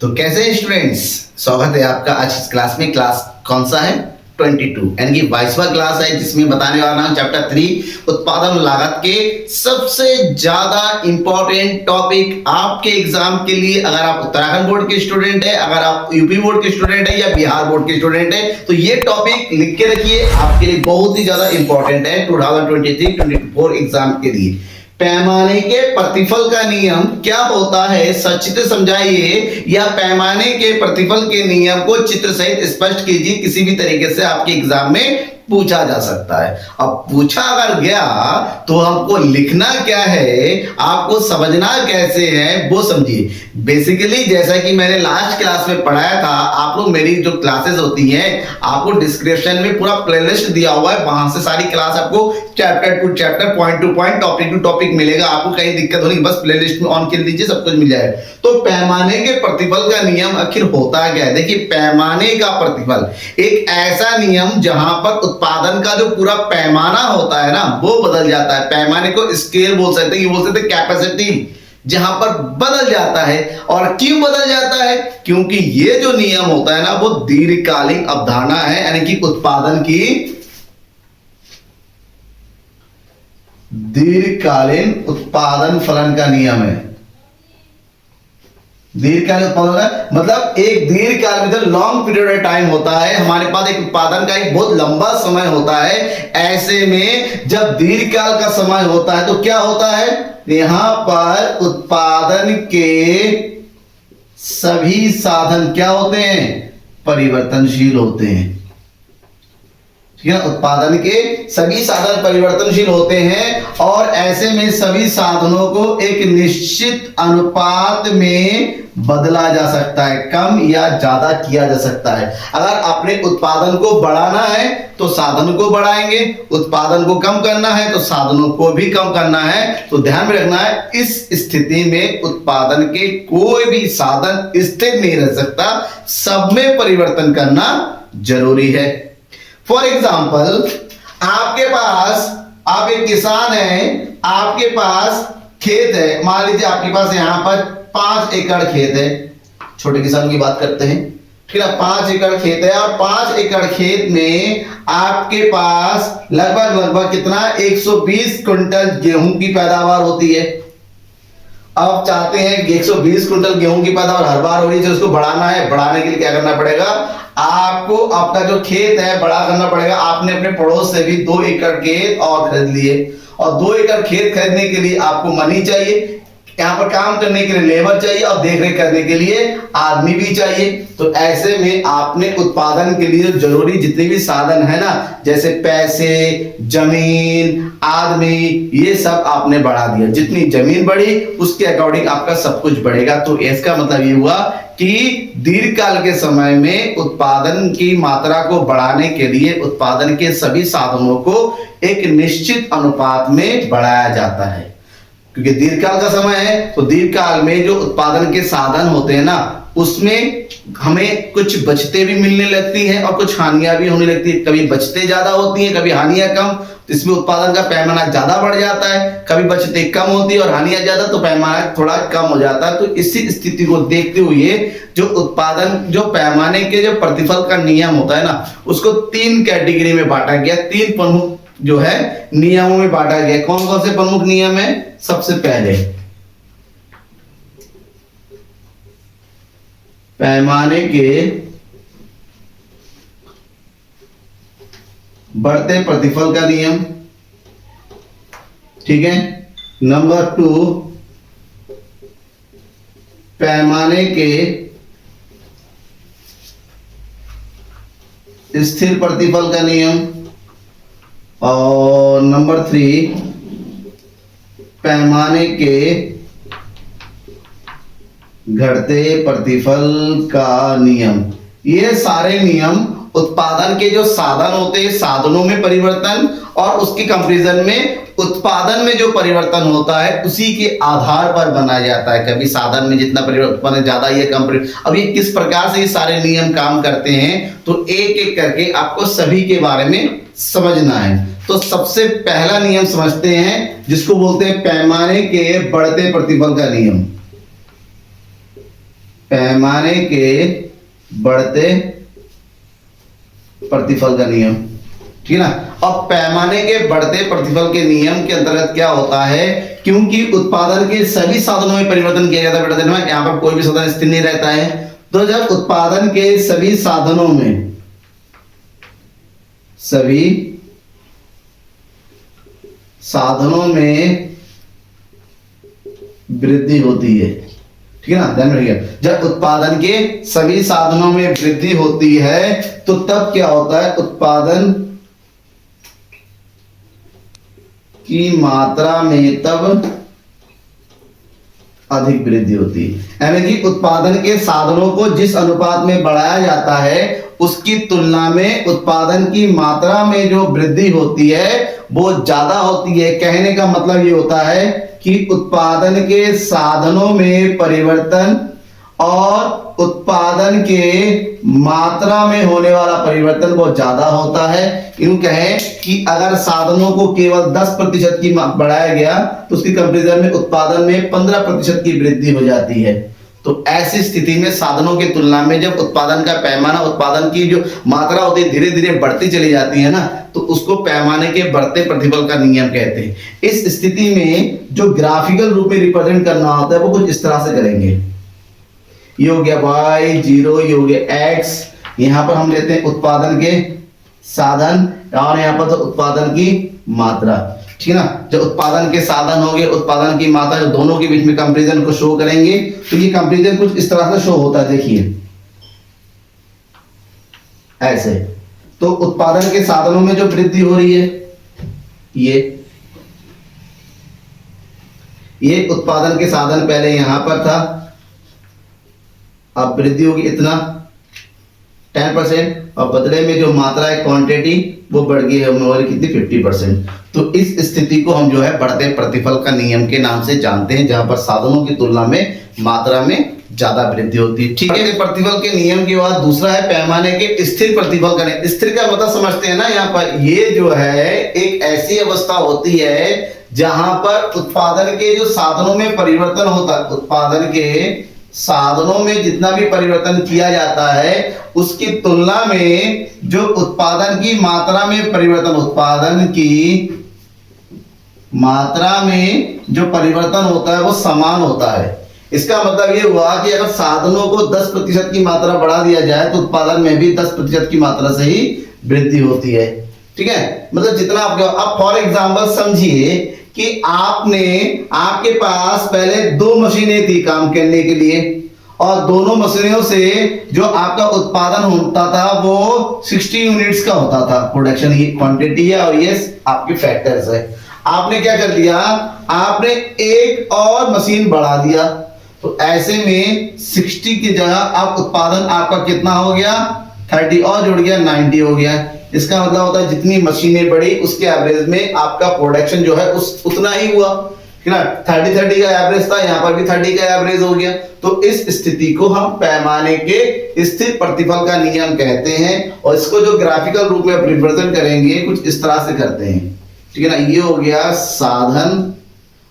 तो कैसे हैं स्टूडेंट्स, स्वागत है आपका आज इस क्लास में। क्लास कौन सा है? 22 यानी कि 22वां क्लास है, जिसमें बताने वाला हूं चैप्टर 3 उत्पादन लागत के सबसे ज्यादा इंपॉर्टेंट टॉपिक आपके एग्जाम के लिए। अगर आप उत्तराखंड बोर्ड के स्टूडेंट है, अगर आप यूपी बोर्ड के स्टूडेंट है या बिहार बोर्ड के स्टूडेंट है, तो ये टॉपिक लिख के रखिए, आपके लिए बहुत ही ज्यादा इंपॉर्टेंट है 2023-24 एग्जाम के लिए। पैमाने के प्रतिफल का नियम क्या होता है, सचित्र समझाइए, या पैमाने के प्रतिफल के नियम को चित्र सहित स्पष्ट कीजिए। किसी भी तरीके से आपके एग्जाम में पूछा जा सकता है। अब पूछा अगर गया तो हमको लिखना क्या है, आपको समझना कैसे है वो समझिए। बेसिकली जैसा कि मैंने लास्ट क्लास में पढ़ाया था, आप लोग मेरी जो क्लासेस होती हैं आपको डिस्क्रिप्शन में पूरा प्लेलिस्ट दिया हुआ है, वहां से सारी क्लास आपको chapter to chapter, point to point, topic to topic मिलेगा। आपको कहीं दिक्कत होगी बस प्लेलिस्ट में ऑन कर दीजिए, सब कुछ मिल जाएगा। तो पैमाने के प्रतिफल का नियम आखिर होता क्या है? देखिए, पैमाने का प्रतिफल एक ऐसा नियम जहां पर उत्पादन का जो पूरा पैमाना होता है ना, वो बदल जाता है। पैमाने को स्केल बोल सकते हैं, ये बोल सकते हैं कैपेसिटी, जहां पर बदल जाता है। और क्यों बदल जाता है? क्योंकि ये जो नियम होता है ना, वो दीर्घकालीन अवधारणा है, यानी कि उत्पादन की दीर्घकालीन उत्पादन फलन का नियम है। दीर्घकालीन उत्पादन मतलब एक दीर्घकाल में लॉन्ग पीरियड ऑफ टाइम होता है, हमारे पास एक उत्पादन का एक बहुत लंबा समय होता है। ऐसे में जब दीर्घकाल का समय होता है तो क्या होता है, यहां पर उत्पादन के सभी साधन क्या होते हैं? परिवर्तनशील होते हैं। ठीक है, उत्पादन के सभी साधन परिवर्तनशील होते हैं और ऐसे में सभी साधनों को एक निश्चित अनुपात में बदला जा सकता है, कम या ज्यादा किया जा सकता है। अगर अपने उत्पादन को बढ़ाना है तो साधन को बढ़ाएंगे, उत्पादन को कम करना है तो साधनों को भी कम करना है। तो ध्यान में रखना है, इस स्थिति में उत्पादन के कोई भी साधन स्थिर नहीं रह सकता, सब में परिवर्तन करना जरूरी है। फॉर एग्जाम्पल, आपके पास, आप एक किसान हैं, आपके पास खेत है, मान लीजिए आपके पास यहां पर 5 एकड़ खेत है। छोटे किसानों की बात करते हैं, ठीक है, 5 एकड़ खेत है और 5 एकड़ खेत में आपके पास लगभग कितना 120 क्विंटल गेहूं की पैदावार होती है। अब चाहते हैं कि 120 क्विंटल गेहूं की पैदावार हर बार हो रही है, उसको बढ़ाना है। बढ़ाने के लिए क्या करना पड़ेगा? आपको अपना जो खेत है बड़ा करना पड़ेगा। आपने अपने पड़ोस से भी 2 एकड़ खेत और खरीद लिए, और 2 एकड़ खेत खरीदने के लिए आपको मनी चाहिए, यहाँ पर काम करने के लिए लेबर चाहिए और देखरेख करने के लिए आदमी भी चाहिए। तो ऐसे में आपने उत्पादन के लिए जरूरी जितने भी साधन है ना, जैसे पैसे, जमीन, आदमी, ये सब आपने बढ़ा दिया। जितनी जमीन बढ़ी उसके अकॉर्डिंग आपका सब कुछ बढ़ेगा। तो इसका मतलब ये हुआ कि दीर्घकाल के समय में उत्पादन की मात्रा को बढ़ाने के लिए उत्पादन के सभी साधनों को एक निश्चित अनुपात में बढ़ाया जाता है। क्योंकि दीर्घकाल का समय है तो दीर्घकाल में जो उत्पादन के साधन होते हैं ना, उसमें हमें कुछ बचतें भी मिलने लगती हैं और कुछ हानियां भी होने लगती है। कभी बचतें ज्यादा होती हैं, कभी हानियां कम, तो इसमें उत्पादन का पैमाना ज्यादा बढ़ जाता है। कभी बचतें कम होती है और हानियां ज्यादा, तो पैमाना थोड़ा कम हो जाता है। तो इसी स्थिति को देखते हुए जो उत्पादन, जो पैमाने के जो प्रतिफल का नियम होता है ना, उसको 3 कैटेगरी में बांटा गया, 3 प्रमुख जो है नियमों में बांटा गया। कौन कौन से प्रमुख नियम है? सबसे पहले पैमाने के बढ़ते प्रतिफल का नियम, ठीक है। नंबर 2, पैमाने के स्थिर प्रतिफल का नियम, और नंबर 3, पैमाने के घटते प्रतिफल का नियम। ये सारे नियम उत्पादन के जो साधन होते हैं, साधनों में परिवर्तन, और उसके कंपैरिजन में उत्पादन में जो परिवर्तन होता है उसी के आधार पर बनाया जाता है। कभी साधन में जितना परिवर्तन ज्यादा या कम। अब ये किस प्रकार से ये सारे नियम काम करते हैं, तो एक एक करके आपको सभी के बारे में समझना है। तो सबसे पहला नियम समझते हैं, जिसको बोलते हैं पैमाने के बढ़ते प्रतिफल का नियम। पैमाने के बढ़ते प्रतिफल का नियम, ठीक है ना। अब पैमाने के बढ़ते प्रतिफल के नियम के अंतर्गत क्या होता है, क्योंकि उत्पादन के सभी साधनों में परिवर्तन किया जाता है बेटा, देखना यहाँ पर कोई भी साधन स्थिर नहीं रहता है। तो जब उत्पादन के सभी साधनों में वृद्धि होती है, ठीक है ना, ध्यान रखिएगा। जब उत्पादन के सभी साधनों में वृद्धि होती है तो तब क्या होता है, उत्पादन की मात्रा में तब अधिक वृद्धि होती है। यानी कि उत्पादन के साधनों को जिस अनुपात में बढ़ाया जाता है उसकी तुलना में उत्पादन की मात्रा में जो वृद्धि होती है वो ज्यादा होती है। कहने का मतलब ये होता है कि उत्पादन के साधनों में परिवर्तन और उत्पादन के मात्रा में होने वाला परिवर्तन बहुत ज्यादा होता है। यूं कहें कि अगर साधनों को केवल 10% की बढ़ाया गया तो उसकी कंपैरिजन में उत्पादन में 15% की वृद्धि हो जाती है। तो ऐसी स्थिति में साधनों की तुलना में जब उत्पादन का पैमाना, उत्पादन की जो मात्रा होती है धीरे धीरे बढ़ती चली जाती है ना, तो उसको पैमाने के बढ़ते प्रतिफल का नियम कहते हैं। इस स्थिति में जो ग्राफिकल रूप में रिप्रेजेंट करना होता है वो कुछ इस तरह से करेंगे। ये हो गया y0, ये हो गया x, यहां पर हम लेते हैं उत्पादन के साधन और यहां पर तो उत्पादन की मात्रा, ठीक है ना। जब उत्पादन के साधन हो गए, उत्पादन की मात्रा, जो दोनों के बीच में कंपैरिजन को शो करेंगे तो ये कंपैरिजन कुछ इस तरह से शो होता है, देखिए ऐसे। तो उत्पादन के साधनों में जो वृद्धि हो रही है ये उत्पादन के साधन पहले यहां पर था, अब वृद्धि होगी इतना 10%, और बदले में जो मात्रा है क्वांटिटी वो बढ़ गई है कितनी 50%। तो इस स्थिति को हम जो है बढ़ते प्रतिफल का नियम के नाम से जानते हैं, जहां पर साधनों की तुलना में मात्रा में ज्यादा वृद्धि होती है, ठीक है। प्रतिफल के नियम के बाद दूसरा है पैमाने के स्थिर प्रतिफल का नियम। स्थिर का मतलब समझते हैं ना, यहाँ पर ये जो है एक ऐसी अवस्था होती है जहां पर उत्पादन के जो साधनों में परिवर्तन होता है, उत्पादन के साधनों में जितना भी परिवर्तन किया जाता है उसकी तुलना में जो उत्पादन की मात्रा में परिवर्तन, उत्पादन की मात्रा में जो परिवर्तन होता है वो समान होता है। इसका मतलब ये हुआ कि अगर साधनों को 10% की मात्रा बढ़ा दिया जाए तो उत्पादन में भी 10% की मात्रा से ही वृद्धि होती है, ठीक है। मतलब जितना आपके, अब फॉर एग्जांपल समझिए कि आपके पास पहले 2 मशीनें थी काम करने के लिए, और दोनों मशीनों से जो आपका उत्पादन होता था वो 60 यूनिट्स का होता था। प्रोडक्शन की क्वांटिटी है और ये आपके फैक्टर्स है। आपने क्या कर दिया, आपने एक और मशीन बढ़ा दिया, तो ऐसे में 60 की जगह आप उत्पादन आपका कितना हो गया, 30 और जुड़ गया 90 हो गया। इसका मतलब होता है जितनी मशीनें बढ़ी उसके एवरेज में आपका प्रोडक्शन जो है उतना ही हुआ, ठीक है ना। 30 का एवरेज था, यहाँ पर भी 30 का एवरेज हो गया। तो इस स्थिति को हम पैमाने के स्थिर प्रतिफल का नियम कहते हैं, और इसको जो ग्राफिकल रूप में रिप्रेजेंट करेंगे कुछ इस तरह से करते हैं, ठीक है ना। ये हो गया साधन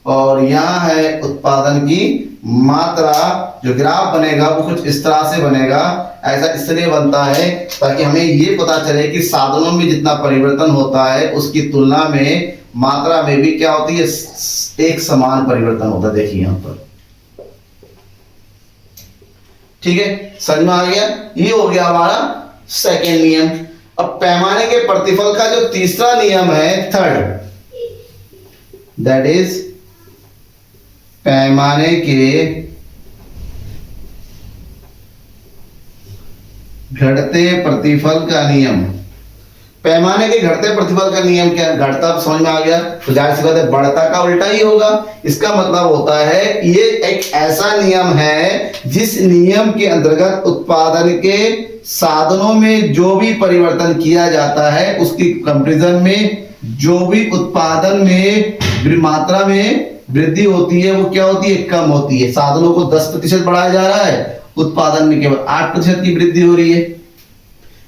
और यहाँ है उत्पादन की मात्रा। जो ग्राफ बनेगा वो कुछ इस तरह से बनेगा। ऐसा इसलिए बनता है ताकि हमें ये पता चले कि साधनों में जितना परिवर्तन होता है उसकी तुलना में मात्रा में भी क्या होती है, एक समान परिवर्तन होता है। देखिए यहां पर, ठीक है, समझ में आ गया। ये हो गया हमारा सेकेंड नियम। अब पैमाने के प्रतिफल का जो तीसरा नियम है, थर्ड, दैट इज पैमाने के घटते प्रतिफल का नियम। पैमाने के घटते प्रतिफल का नियम क्या है, घटता समझ में आ गया, तो जाहिर सी बात है बढ़ता का उल्टा ही होगा। इसका मतलब होता है ये एक ऐसा नियम है जिस नियम के अंतर्गत उत्पादन के साधनों में जो भी परिवर्तन किया जाता है उसकी कंपैरिजन में जो भी उत्पादन में मात्रा में वृद्धि होती है वो क्या होती है, कम होती है। साधनों को 10% बढ़ाया जा रहा है, उत्पादन में केवल 8% की वृद्धि हो रही है,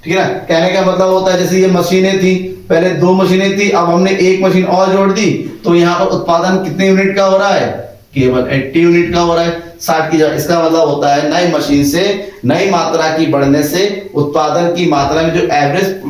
ठीक है ना। कहने का मतलब होता है जैसे ये मशीनें थी, पहले 2 मशीनें थी, अब हमने एक मशीन और जोड़ दी, तो यहाँ पर उत्पादन कितने यूनिट का हो रहा है, केवल 80 यूनिट का हो रहा है। 60 की जगह, इसका मतलब होता है नई मशीन से नई मात्रा की बढ़ने से उत्पादन की मात्रा में जो एवरेज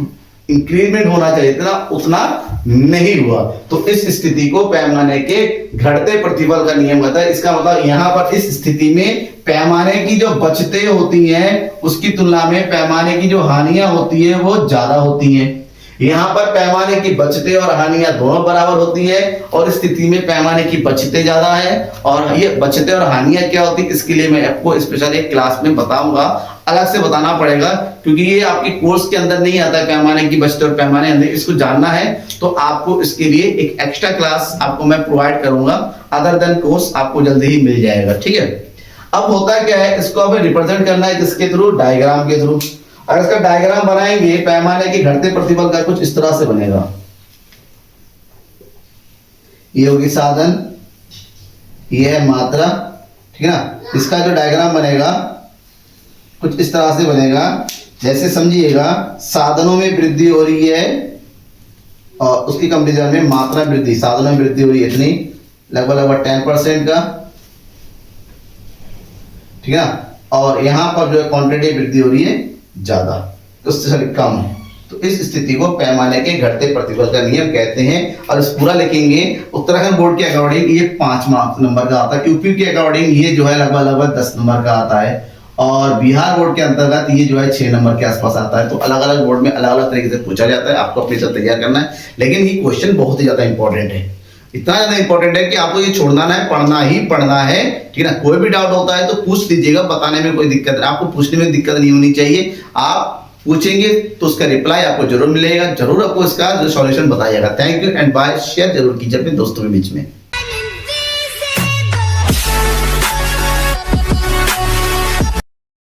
इंक्रीमेंट होना चाहिए था उतना नहीं हुआ। तो इस स्थिति को पैमाने के घटते प्रतिफल का नियम कहता है। इसका मतलब यहां पर इस स्थिति में पैमाने की जो बचतें होती हैं उसकी तुलना में पैमाने की जो हानियां होती है वो ज्यादा होती हैं। यहां पर पैमाने की बचतें और हानियां दोनों बराबर होती है और इस स्थिति में पैमाने की बचतें ज्यादा है और ये बचतें और हानियां क्या होती है इसके लिए मैं आपको स्पेशल एक क्लास में बताऊंगा, अलग से बताना पड़ेगा क्योंकि ये आपके कोर्स के अंदर नहीं आता है। पैमाने की बचतें और पैमाने अंदर इसको जानना है तो आपको इसके लिए एक एक्स्ट्रा क्लास आपको मैं प्रोवाइड करूंगा, अदर देन कोर्स आपको जल्दी ही मिल जाएगा, ठीक है। अब होता क्या है, इसको हमें रिप्रेजेंट करना है किसके थ्रू, डायग्राम के थ्रू। अगर इसका डायग्राम बनाएंगे पैमाने के घटते प्रतिफल का कुछ इस तरह से बनेगा। ये होगी साधन, ये है मात्रा, ठीक है ना। इसका जो डायग्राम बनेगा कुछ इस तरह से बनेगा, जैसे समझिएगा साधनों में वृद्धि हो रही है और उसकी कंपेरिजन में मात्रा वृद्धि, साधनों में वृद्धि हो रही है इतनी लगभग 10% का, ठीक है ना। और यहां पर जो है क्वांटिटी वृद्धि हो रही है ज्यादा, तो उससे कम है। तो इस स्थिति को पैमाने के घटते प्रतिफल का नियम कहते हैं। और इस पूरा लिखेंगे उत्तराखंड बोर्ड के अकॉर्डिंग ये 5 नंबर का आता है, यूपी के अकॉर्डिंग ये जो है लगभग 10 नंबर का आता है और बिहार बोर्ड के अंतर्गत ये जो है 6 नंबर के आसपास आता है। तो अलग अलग बोर्ड में अलग अलग तरीके से पूछा जाता है, आपको अपने से तैयार करना है। लेकिन ये क्वेश्चन बहुत ही ज्यादा इंपॉर्टेंट है, इतना ज्यादा इंपॉर्टेंट है कि आपको ये छोड़ना ना है, पढ़ना ही पढ़ना है, ठीक है ना। कोई भी डाउट होता है तो पूछ लीजिएगा, बताने में कोई दिक्कत नहीं, आपको पूछने में दिक्कत नहीं होनी चाहिए। आप पूछेंगे तो उसका रिप्लाई आपको जरूर मिलेगा, जरूर आपको इसका जो सॉल्यूशन बताइएगा। Thank you and bye. Share जरूर कीजिए अपने दोस्तों के बीच में।